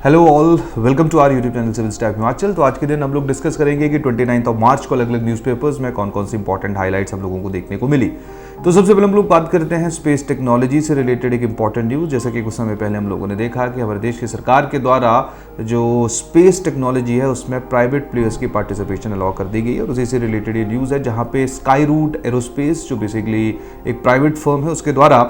Hello all, welcome to our YouTube channel civil staff Himachal. तो आज के दिन हम लोग डिस्कस करेंगे कि 29 मार्च को अलग अलग न्यूज़पेपर्स में कौन कौन सी इंपॉर्टेंट हाइलाइट्स हम लोगों को देखने को मिली। तो सबसे पहले हम लोग बात करते हैं स्पेस टेक्नोलॉजी से रिलेटेड एक इंपॉर्टेंट न्यूज़। जैसा कि कुछ समय पहले हम लोगों ने देखा कि हमारे देश की सरकार के द्वारा जो स्पेस टेक्नोलॉजी है उसमें प्राइवेट प्लेयर्स की पार्टिसिपेशन अलाउ कर दी गई है और उसी से रिलेटेड ये न्यूज़ है, जहाँ पे स्काई रूट एरोस्पेस जो बेसिकली एक प्राइवेट फर्म है उसके द्वारा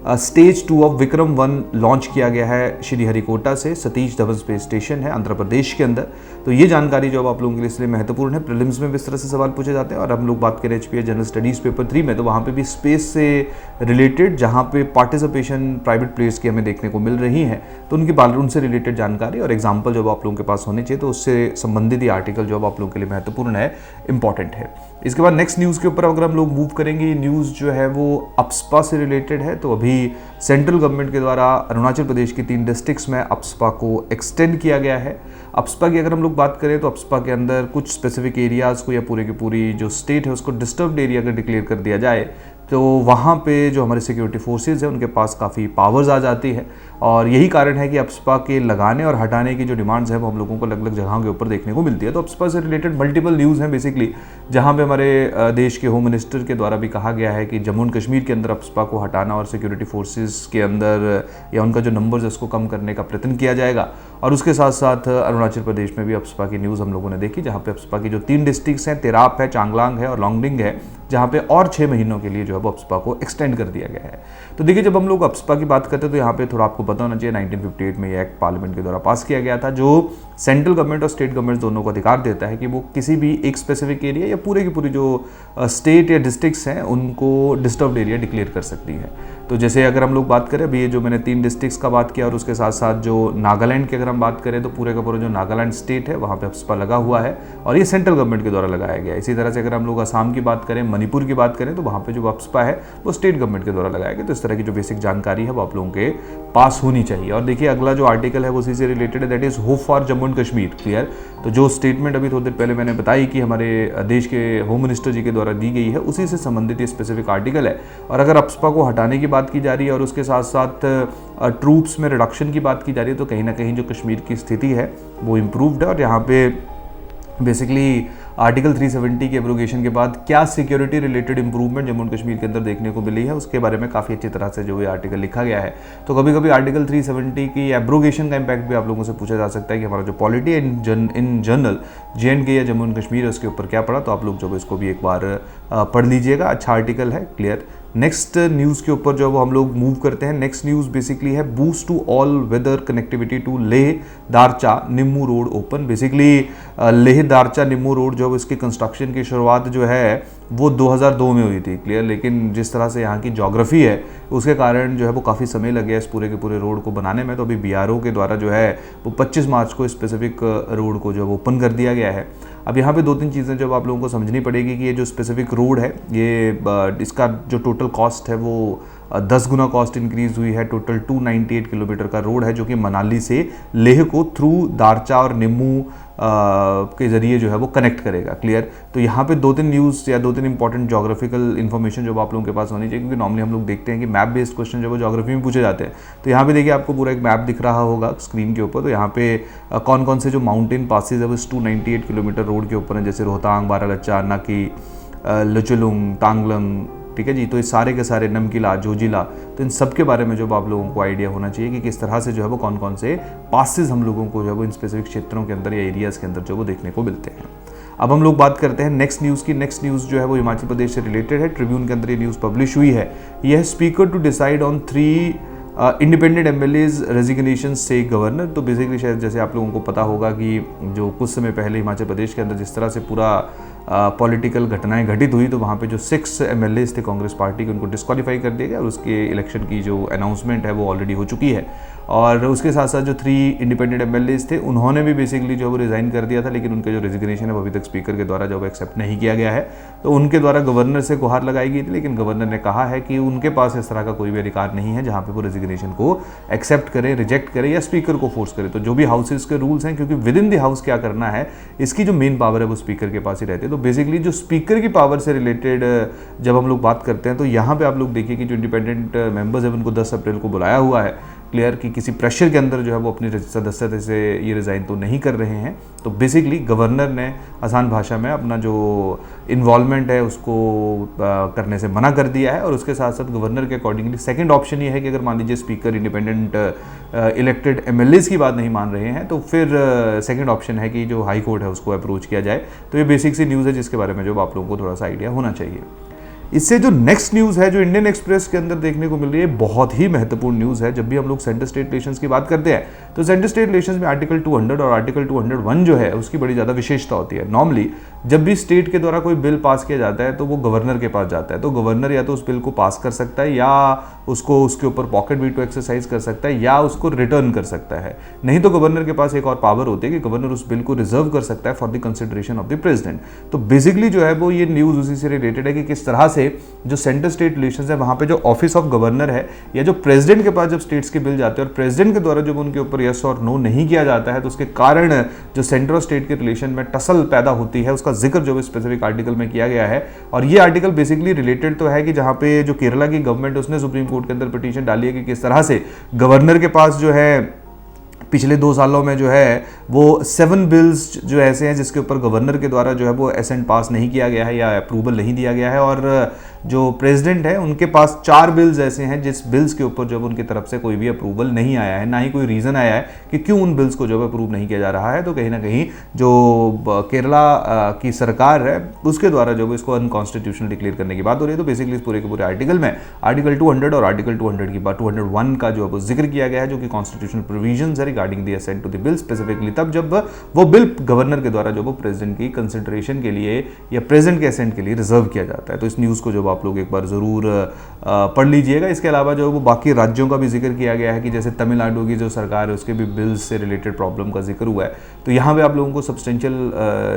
स्टेज 2 ऑफ विक्रम-1 लॉन्च किया गया है श्रीहरिकोटा से। सतीश धवन स्पेस स्टेशन है आंध्र प्रदेश के अंदर। तो ये जानकारी जो अब आप लोगों के लिए इसलिए महत्वपूर्ण है, प्रीलिम्स में भी इस तरह से सवाल पूछे जाते हैं। और हम लोग बात करें एचपीएस जनरल स्टडीज़ पेपर 3 में, तो वहाँ पे भी स्पेस से रिलेटेड जहाँ पे पार्टिसिपेशन प्राइवेट प्लेयर्स की हमें देखने को मिल रही है, तो उनसे रिलेटेड जानकारी और एग्जाम्पल जब आप लोगों के पास होने चाहिए, तो उससे संबंधित ये आर्टिकल जो अब आप लोगों के लिए महत्वपूर्ण है, इंपॉर्टेंट है। इसके बाद नेक्स्ट न्यूज़ के ऊपर अगर हम लोग मूव करेंगे, न्यूज़ जो है वो अप्सपा से रिलेटेड है। तो अभी सेंट्रल गवर्नमेंट के द्वारा अरुणाचल प्रदेश की 3 डिस्ट्रिक्ट्स में अप्सपा को एक्सटेंड किया गया है। अप्सपा की अगर हम लोग बात करें तो अप्सपा के अंदर कुछ स्पेसिफिक एरियाज़ को या पूरे की पूरी जो स्टेट है उसको डिस्टर्ब्ड एरिया अगर डिक्लेयर कर दिया जाए, तो वहाँ पे जो हमारे सिक्योरिटी फोर्सेज हैं उनके पास काफ़ी पावर्स आ जाती है। और यही कारण है कि अप्सपा के लगाने और हटाने की जो डिमांड्स है वो हम लोगों को अलग अलग जगहों के ऊपर देखने को मिलती है। तो अप्सपा से रिलेटेड मल्टीपल न्यूज़ हैं बेसिकली, जहाँ पे हमारे देश के होम मिनिस्टर के द्वारा भी कहा गया है कि जम्मू एंड कश्मीर के अंदर अप्सपा को हटाना और सिक्योरिटी फोर्सेज के अंदर या उनका जो नंबर्स है उसको कम करने का प्रयत्न किया जाएगा। और उसके साथ साथ अरुणाचल प्रदेश में भी अप्सपा की न्यूज़ हम लोगों ने देखी, जहाँ पे अप्सपा की जो 3 डिस्ट्रिक्ट्स हैं, तिराप है, चांगलांग है और लॉन्गडिंग है, जहाँ पे और 6 महीनों के लिए जो है वो अप्सपा को एक्सटेंड कर दिया गया है। तो देखिए, जब हम लोग अप्सपा की बात करते हैं तो यहाँ पे थोड़ा आपको पता होना चाहिए, 1958 में ये एक्ट पार्लियामेंट के द्वारा पास किया गया था, जो सेंट्रल गवर्नमेंट और स्टेट गवर्नमेंट दोनों को अधिकार देता है कि वो किसी भी एक स्पेसिफिक एरिया या पूरे की पूरी जो स्टेट या डिस्ट्रिक्ट्स हैं उनको डिस्टर्ब्ड एरिया डिक्लेयर कर सकती है। तो जैसे अगर हम लोग बात करें, अभी ये जो मैंने 3 डिस्ट्रिक्ट्स का बात किया और उसके साथ साथ जो नागालैंड की अगर हम बात करें तो पूरे का पूरा जो नागालैंड स्टेट है वहाँ पे अप्सपा लगा हुआ है और ये सेंट्रल गवर्नमेंट के द्वारा लगाया गया है। इसी तरह से अगर हम लोग असम की बात करें, मणिपुर की बात करें, तो वहाँ पे जो अप्सपा है वो स्टेट गवर्नमेंट के द्वारा लगाया गया। तो इस तरह की जो बेसिक जानकारी है वो आप लोगों के पास होनी चाहिए। और देखिए, अगला जो आर्टिकल है वो उसी से रिलेटेड है, that is hope for Jammu and Kashmir. Clear. तो जो स्टेटमेंट अभी थोड़ी देर पहले मैंने बताई कि हमारे देश के होम मिनिस्टर जी के द्वारा दी गई है, उसी से संबंधित ये स्पेसिफिक आर्टिकल है। और अगर अप्सपा को हटाने की बात की जा रही है और उसके साथ साथ ट्रूप्स में रिडक्शन की बात की जा रही है, तो कहीं ना कहीं जो कश्मीर की स्थिति है वो इम्प्रूव्ड है। और यहाँ पे बेसिकली आर्टिकल 370 के एब्रोगेशन के बाद क्या security related improvement Jammu and Kashmir के अंदर देखने को मिली है, उसके बारे में काफ़ी अच्छी तरह से जो ये आर्टिकल लिखा गया है। तो कभी कभी आर्टिकल 370 की एब्रोगेशन का इम्पैक्ट भी आप लोगों से पूछा जा सकता है कि हमारा जो पॉलिटी इन जनरल JNK या जम्मू एंड कश्मीर है उसके ऊपर क्या पड़ा। तो आप लोग जो इसको भी एक बार पढ़ लीजिएगा, अच्छा आर्टिकल है। क्लियर। नेक्स्ट न्यूज़ के ऊपर जो हम लोग मूव करते हैं, नेक्स्ट न्यूज़ बेसिकली है boost to all weather connectivity to Leh Darcha Nimmu road open. Basically Leh Darcha Nimmu road जो इसकी कंस्ट्रक्शन की शुरुआत जो है वो 2002 में हुई थी। क्लियर। लेकिन जिस तरह से यहाँ की ज्योग्राफी है उसके कारण जो है वो काफ़ी समय लग गया इस पूरे के पूरे रोड को बनाने में। तो अभी BRO के द्वारा जो है वो 25 मार्च को स्पेसिफिक रोड को जो है वो ओपन कर दिया गया है। अब यहाँ पे 2-3 चीज़ें जो आप लोगों को समझनी पड़ेगी कि ये जो स्पेसिफिक रोड है, ये इसका जो टोटल कॉस्ट है वो 10 गुना कॉस्ट इंक्रीज हुई है। टोटल 298 किलोमीटर का रोड है जो कि मनाली से लेह को थ्रू दारचा और निम्मू के ज़रिए जो है वो कनेक्ट करेगा। क्लियर। तो यहाँ पे 2-3 न्यूज़ या 2-3 इंपॉर्टेंट ज्योग्राफिकल इन्फॉर्मेशन जो आप लोगों के पास होनी चाहिए, क्योंकि नॉर्मली हम लोग देखते हैं कि मैप बेस्ड क्वेश्चन जो वो ज्योग्राफी में पूछे जाते हैं। तो यहाँ पे देखिए, आपको पूरा एक मैप दिख रहा होगा स्क्रीन के ऊपर। तो यहाँ पे कौन कौन से जो माउंटेन पासेज है वो 298 किलोमीटर रोड के ऊपर है, जैसे रोहतांग, बारालाचा, नाकी, लचुलुंग, तांगलंग। ठीक है जी। तो ये सारे के सारे, नमकीला, जोजिला, तो इन सब के बारे में जो आप लोगों को आइडिया होना चाहिए कि किस तरह से जो है वो कौन कौन से पासेस हम लोगों को जो है वो इन स्पेसिफिक क्षेत्रों के अंदर या एरियाज़ के अंदर जो वो देखने को मिलते हैं। अब हम लोग बात करते हैं नेक्स्ट न्यूज़ की। नेक्स्ट न्यूज़ जो है वो हिमाचल प्रदेश से रिलेटेड है। ट्रिब्यून के अंदर ये न्यूज़ पब्लिश हुई है। यह speaker to decide on 3 independent MLAs resignation से गवर्नर। तो बेसिकली शायद जैसे आप लोगों को पता होगा कि जो कुछ समय पहले हिमाचल प्रदेश के अंदर जिस तरह से पूरा पॉलिटिकल घटनाएं घटित हुई, तो वहाँ पे जो 6 MLAs थे कांग्रेस पार्टी के, उनको डिस्क्वालीफाई कर दिया गया और उसके इलेक्शन की जो अनाउंसमेंट है वो ऑलरेडी हो चुकी है। और उसके साथ साथ जो 3 इंडिपेंडेंट MLAs थे उन्होंने भी बेसिकली जो वो रिज़ाइन कर दिया था, लेकिन उनके जो रेजिग्नेशन है वो अभी तक स्पीकर के द्वारा जो एक्सेप्ट नहीं किया गया है। तो उनके द्वारा गवर्नर से गुहार लगाई गई थी, लेकिन गवर्नर ने कहा है कि उनके पास इस तरह का कोई भी अधिकार नहीं है जहाँ पे वो रेजिग्नेशन को एक्सेप्ट करे, रिजेक्ट करे या स्पीकर को फोर्स करे। तो जो भी हाउसेस के रूल्स हैं, क्योंकि विद इन द हाउस क्या करना है इसकी जो मेन पावर है वो स्पीकर के पास ही रहती है। तो बेसिकली जो स्पीकर की पावर से रिलेटेड जब हम लोग बात करते हैं, तो यहाँ पे आप लोग देखिए कि जो इंडिपेंडेंट मेंबर्स हैं उनको 10 अप्रैल को बुलाया हुआ है। क्लियर, कि किसी प्रेशर के अंदर जो है वो अपनी सदस्यता से ये रिज़ाइन तो नहीं कर रहे हैं। तो बेसिकली गवर्नर ने आसान भाषा में अपना जो इन्वॉल्वमेंट है उसको करने से मना कर दिया है। और उसके साथ साथ गवर्नर के अकॉर्डिंगली सेकंड ऑप्शन ये है कि अगर मान लीजिए स्पीकर इंडिपेंडेंट इलेक्टेड एमएलएस की बात नहीं मान रहे हैं तो फिर सेकंड ऑप्शन है कि जो हाई कोर्ट है उसको अप्रोच किया जाए। तो ये बेसिक सी न्यूज़ है जिसके बारे में जो आप लोगों को थोड़ा सा आइडिया होना चाहिए। इससे जो नेक्स्ट न्यूज़ है जो इंडियन एक्सप्रेस के अंदर देखने को मिल रही है, बहुत ही महत्वपूर्ण न्यूज़ है। जब भी हम लोग सेंटर स्टेट रिलेशंस की बात करते हैं तो सेंटर स्टेट रिलेशंस में आर्टिकल 200 और आर्टिकल 201 जो है उसकी बड़ी ज़्यादा विशेषता होती है। नॉर्मली जब भी स्टेट के द्वारा कोई बिल पास किया जाता है तो वो गवर्नर के पास जाता है, तो गवर्नर या तो उस बिल को पास कर सकता है या उसको उसके ऊपर पॉकेट वीटो एक्सरसाइज कर सकता है या उसको रिटर्न कर सकता है। नहीं तो गवर्नर के पास एक और पावर होती है कि गवर्नर उस बिल को रिजर्व कर सकता है for the consideration of the president. तो बेसिकली जो है वो ये न्यूज़ उसी से रिलेटेड है कि किस तरह से जो सेंटर स्टेट रिलेशंस है वहाँ पे जो ऑफिस ऑफ गवर्नर है या जो प्रेसिडेंट के पास जब स्टेट्स के बिल जाते हैं और प्रेसिडेंट के द्वारा जब उनके ऊपर यस और नो नहीं किया जाता है तो उसके कारण जो सेंटर और स्टेट के रिलेशन में टसल पैदा होती है, उसका जिक्र जो स्पेसिफिक आर्टिकल में किया गया है। और ये आर्टिकल बेसिकली रिलेटेड तो है कि जहाँ पे जो केरला की गवर्नमेंट उसने सुप्रीम कोर्ट के अंदर पिटीशन डाली है कि किस तरह से गवर्नर के पास जो है पिछले 2 सालों में जो है वो 7 बिल्स जो ऐसे हैं जिसके ऊपर गवर्नर के द्वारा जो है वो एसेंट पास नहीं किया गया है या अप्रूवल नहीं दिया गया है, और जो प्रेसिडेंट है उनके पास 4 बिल्स ऐसे हैं जिस बिल्स के ऊपर जो उनकी तरफ से कोई भी अप्रूवल नहीं आया है, ना ही कोई रीज़न आया है कि क्यों उन बिल्स को जो है अप्रूव नहीं किया जा रहा है। तो कहीं ना कहीं जो केरला की सरकार है उसके द्वारा जो इसको अनकॉन्स्टिट्यूशनल डिक्लेयर करने की बात हो रही है। तो बेसिकली इस पूरे के पूरे आर्टिकल में आर्टिकल 200 और आर्टिकल 200 की बात 201 का जो है जिक्र किया गया है, जो कि कॉन्स्टिट्यूशनल प्रोविजंस है regarding the assent to the bill, specifically तब जब वो बिल गवर्नर के द्वारा जो वो प्रेसिडेंट की कंसिडरेशन के लिए या प्रेसिडेंट के असेंट के लिए रिजर्व किया जाता है। तो इस न्यूज़ को जो आप लोग एक बार ज़रूर पढ़ लीजिएगा। इसके अलावा जो वो बाकी राज्यों का भी जिक्र किया गया है कि जैसे तमिलनाडु की जो सरकार है उसके भी बिल्स से रिलेटेड प्रॉब्लम का जिक्र हुआ है। तो यहाँ पे आप लोगों को सब्सटेंशियल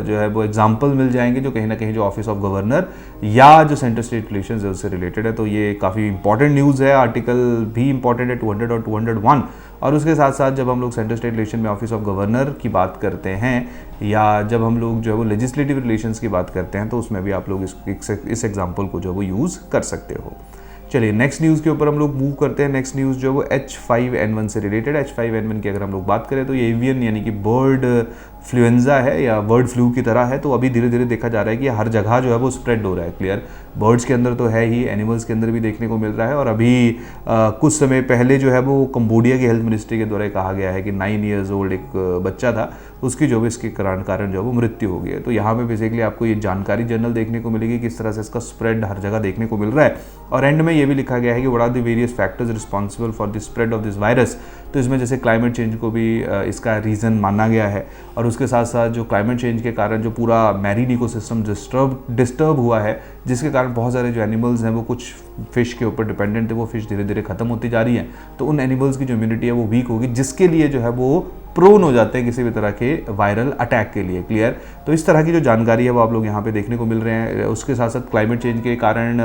जो है वो एग्जाम्पल मिल जाएंगे जो कहीं ना कहीं जो ऑफिस ऑफ गवर्नर या जो सेंटर स्टेट रिलेशंस है उससे रिलेटेड है। तो ये काफ़ी इंपॉर्टेंट न्यूज़ है। आर्टिकल भी इंपॉर्टेंट है 200 और 201। और उसके साथ साथ जब हम लोग सेंटर स्टेट रिलेशन में ऑफिस ऑफ गवर्नर की बात करते हैं या जब हम लोग जो है वो लेजिस्लेटिव रिलेशंस की बात करते हैं तो उसमें भी आप लोग इस एग्जाम्पल को जो है वो यूज़ कर सकते हो। चलिए नेक्स्ट न्यूज़ के ऊपर हम लोग मूव करते हैं। नेक्स्ट न्यूज़ जो है वो H5N1 से रिलेटेड। H5N1 की अगर हम लोग बात करें तो ये एवियन यानी कि बर्ड फ्लुएंजा है या बर्ड फ्लू की तरह है। तो अभी धीरे धीरे देखा जा रहा है कि हर जगह जो है वो स्प्रेड हो रहा है। क्लियर, बर्ड्स के अंदर तो है ही, एनिमल्स के अंदर भी देखने को मिल रहा है। और अभी कुछ समय पहले जो है वो कंबोडिया की हेल्थ मिनिस्ट्री के द्वारा कहा गया है कि 9 ईयर्स ओल्ड एक बच्चा था, उसकी जो भी इसके कारण जो है वो मृत्यु हो गई है। तो यहाँ पे बेसिकली आपको ये जानकारी जनरल देखने को मिलेगी किस तरह से इसका स्प्रेड हर जगह देखने को मिल रहा है। और एंड में ये भी लिखा गया है कि what are the various factors responsible for the spread of this virus. तो इसमें जैसे क्लाइमेट चेंज को भी इसका रीज़न माना गया है। और उसके साथ साथ जो क्लाइमेट चेंज के कारण जो पूरा मैरीन इकोसिस्टम डिस्टर्ब हुआ है, जिसके कारण बहुत सारे जो एनिमल्स हैं वो कुछ फिश के ऊपर डिपेंडेंट थे, वो फिश धीरे धीरे खत्म होती जा रही हैं। तो उन एनिमल्स की जो इम्यूनिटी है वो वीक होगी, जिसके लिए जो है वो प्रोन हो जाते हैं किसी भी तरह के वायरल अटैक के लिए। क्लियर, तो इस तरह की जो जानकारी है वो आप लोग यहाँ पे देखने को मिल रहे हैं। उसके साथ साथ क्लाइमेट चेंज के कारण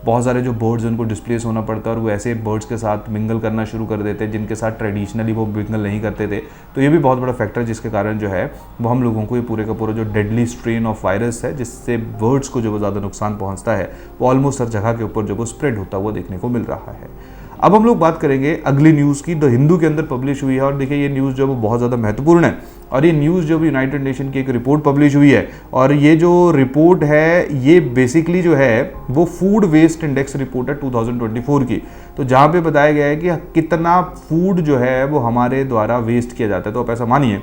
बहुत सारे जो बर्ड्स उनको डिस्प्लेस होना पड़ता है और वो ऐसे बर्ड्स के साथ मिंगल करना शुरू कर देते हैं जिनके साथ ट्रेडिशनली वो मिंगल नहीं करते थे। तो ये भी बहुत बड़ा फैक्टर जिसके कारण जो है वो हम लोगों को ये पूरे का पूरा जो डेडली स्ट्रेन ऑफ वायरस है जिससे बर्ड्स को जो वो ज़्यादा नुकसान पहुँचता है वो ऑलमोस्ट हर जगह के ऊपर जो वो स्प्रेड होता हुआ देखने को मिल रहा है। अब हम लोग बात करेंगे अगली न्यूज़ की। द हिंदू के अंदर पब्लिश हुई है और देखिए ये न्यूज़ जो वो बहुत ज़्यादा महत्वपूर्ण है। और ये न्यूज़ जो भी यूनाइटेड नेशन की एक रिपोर्ट पब्लिश हुई है और ये जो रिपोर्ट है ये बेसिकली जो है वो फूड वेस्ट इंडेक्स रिपोर्ट है 2024 की। तो जहाँ पे बताया गया है कि कितना फूड जो है वो हमारे द्वारा वेस्ट किया जाता है। तो आप ऐसा मानिए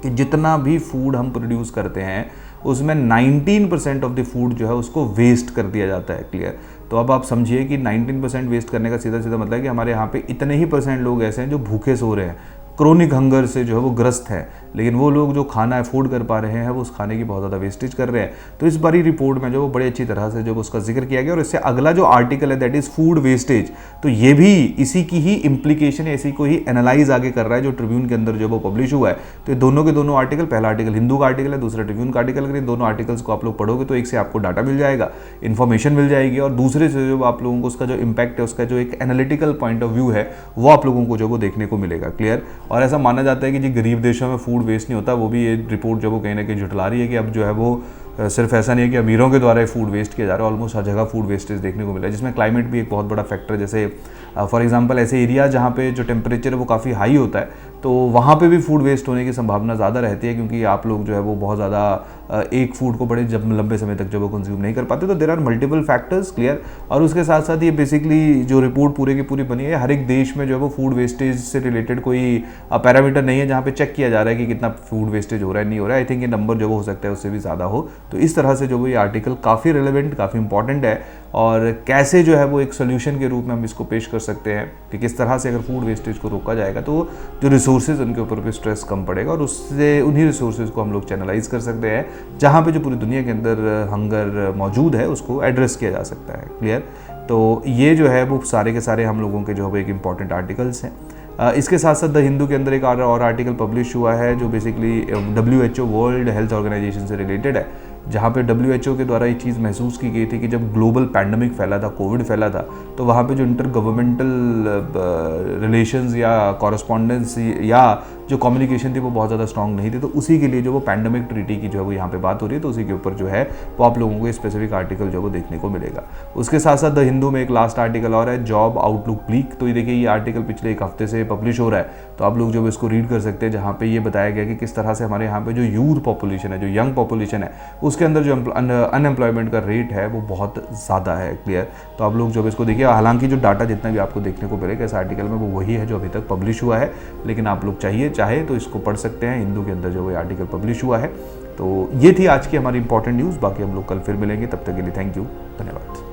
कि जितना भी फूड हम प्रोड्यूस करते हैं उसमें 19% ऑफ द फूड जो है उसको वेस्ट कर दिया जाता है। क्लियर, तो अब आप समझिए कि 19% वेस्ट करने का सीधा सीधा मतलब है कि हमारे यहाँ पे इतने ही % लोग ऐसे हैं जो भूखे सो रहे हैं, क्रोनिक हंगर से जो है वो ग्रस्त है, लेकिन वो लोग जो खाना अफोर्ड कर पा रहे हैं वो उस खाने की बहुत ज़्यादा वेस्टेज कर रहे हैं। तो इस बारी रिपोर्ट में जो वो बड़े अच्छी तरह से जो उसका जिक्र किया गया और इससे अगला जो आर्टिकल है दैट इज़ फूड वेस्टेज। तो ये भी इसी की ही इम्प्लीकेशन है, इसी को ही एनालाइज आगे कर रहा है जो ट्रिब्यून के अंदर जो वो पब्लिश हुआ है। तो ये दोनों के दोनों आर्टिकल, पहला आर्टिकल हिंदू का आर्टिकल है, दूसरा ट्रिब्यून का आर्टिकल। अगर इन दोनों आर्टिकल्स को आप लोग पढ़ोगे तो एक से आपको डाटा मिल जाएगा, इन्फॉर्मेशन मिल जाएगी और दूसरे से जो आप लोगों को उसका जो इम्पैक्ट है, उसका जो एक एनालिटिकल पॉइंट ऑफ व्यू है वो आप लोगों को जो वो देखने को मिलेगा। क्लियर, और ऐसा माना जाता है कि जी गरीब देशों में फूड वेस्ट नहीं होता, वो भी ये रिपोर्ट जो वो कहीं ना कहीं झुठला रही है कि अब जो है वो सिर्फ ऐसा नहीं है कि अमीरों के द्वारा फूड वेस्ट किया जा रहा है, ऑलमोस्ट हर जगह फूड वेस्टेज देखने को मिला है, जिसमें क्लाइमेट भी एक बहुत बड़ा फैक्टर है। जैसे फॉर एग्जांपल ऐसे एरिया जहाँ पे जो टेम्परेचर है वो काफ़ी हाई होता है, तो वहाँ पे भी फूड वेस्ट होने की संभावना ज़्यादा रहती है, क्योंकि आप लोग जो है वो बहुत ज़्यादा एक फूड को बड़े जब लंबे समय तक जब वो कंज्यूम नहीं कर पाते। तो there are multiple factors, clear. और उसके साथ साथ ये बेसिकली जो रिपोर्ट पूरे की पूरी बनी है, हर एक देश में जो है वो फूड वेस्टेज से रिलेटेड कोई पैरामीटर नहीं है जहाँ पे चेक किया जा रहा है कि कितना फूड वेस्टेज हो रहा है, नहीं हो रहा है। आई थिंक ये नंबर जो वो हो सकता है उससे भी ज़्यादा हो। तो इस तरह से जो वो ये आर्टिकल काफ़ी रिलेवेंट, काफ़ी इंपॉर्टेंट है, और कैसे जो है वो एक सोल्यूशन के रूप में हम इसको पेश कर सकते हैं कि किस तरह से अगर फूड वेस्टेज को रोका जाएगा तो जो रिसोर्सेज उनके ऊपर भी स्ट्रेस कम पड़ेगा, और उससे उन्हीं रिसोर्सेज को हम लोग चैनलाइज कर सकते हैं जहाँ पे जो पूरी दुनिया के अंदर हंगर मौजूद है उसको एड्रेस किया जा सकता है, क्लियर। तो ये जो है वो सारे के सारे हम लोगों के जो है एक इंपॉर्टेंट आर्टिकल्स हैं। इसके साथ साथ द हिंदू के अंदर एक और आर्टिकल पब्लिश हुआ है जो basically WHO world health organization से रिलेटेड है, जहाँ पे WHO के द्वारा ये चीज़ महसूस की गई थी कि जब ग्लोबल पैंडमिक फैला था, कोविड फैला था, तो वहाँ पे जो इंटर गवर्नमेंटल रिलेशंस या कॉरस्पॉन्डेंस या जो कम्युनिकेशन थी वो बहुत ज़्यादा स्ट्रॉन्ग नहीं थी। तो उसी के लिए जो वो पैंडमिक ट्रीटी की जो है वो यहाँ पे बात हो रही है, तो उसी के ऊपर जो है वो आप लोगों को स्पेसिफिक आर्टिकल जो है वो देखने को मिलेगा। उसके साथ साथ द हिंदू में एक लास्ट आर्टिकल और है, जॉब आउटलुक ब्लीक। तो ये देखिए ये आर्टिकल पिछले एक हफ्ते से पब्लिश हो रहा है, तो आप लोग जो इसको रीड कर सकते हैं, जहाँ पे ये बताया गया कि किस तरह से हमारे यहाँ पे जो यूथ पॉपुलेशन है, जो यंग पॉपुलेशन है, उसके अंदर जो अनएम्प्लॉयमेंट का रेट है वो बहुत ज़्यादा है, क्लियर। तो आप लोग जब इसको देखिए, हालांकि जो डाटा जितना भी आपको देखने को मिलेगा इस आर्टिकल में वो वही है जो अभी तक पब्लिश हुआ है, लेकिन आप लोग चाहे तो इसको पढ़ सकते हैं। हिंदू के अंदर जो वो आर्टिकल पब्लिश हुआ है। तो ये थी आज की हमारी इंपॉर्टेंट न्यूज़। बाकी हम लोग कल फिर मिलेंगे, तब तक के लिए थैंक यू, धन्यवाद।